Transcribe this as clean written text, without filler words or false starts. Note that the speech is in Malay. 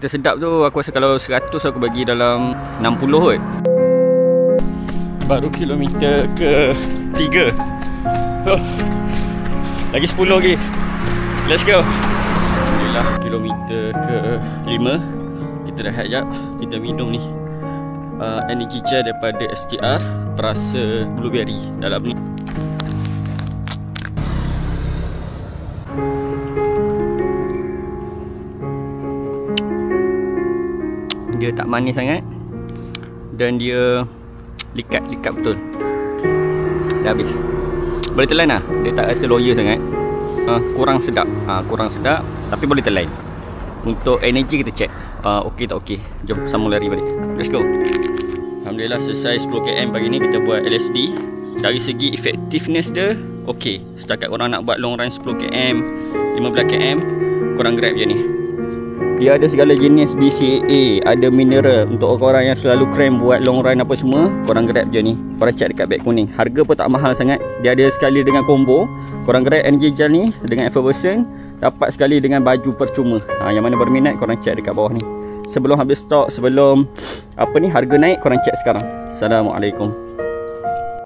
Kereta sedap tu aku rasa kalau 100 aku bagi dalam 60 kot. Baru kilometer ke 3. Lagi 10 lagi. Let's go. Alhamdulillah kilometer ke 5. Kita rehat jap. Kita minum ni energy gel daripada STR, perasa blueberry dalam ni. Dia tak manis sangat dan dia likat betul. Dah habis. Boleh telan lah. Dia tak rasa loya sangat. Kurang sedap. Kurang sedap tapi boleh telan. Untuk energy kita check. Okey tak okey. Jom sambung lari balik. Let's go. Alhamdulillah selesai 10 km pagi ni kita buat LSD. Dari segi effectiveness dia okey. Setakat orang nak buat long run 10 km, 15 km, korang grab je ni. Dia ada segala jenis BCAA, ada mineral. Untuk orang yang selalu cram buat long run apa semua, korang grab je ni. Korang check dekat beg kuning. Harga pun tak mahal sangat. Dia ada sekali dengan combo. Korang grab energy gel ni dengan effervescent, dapat sekali dengan baju percuma. Yang mana berminat korang check dekat bawah ni. Sebelum habis stok, sebelum harga naik, korang check sekarang. Assalamualaikum.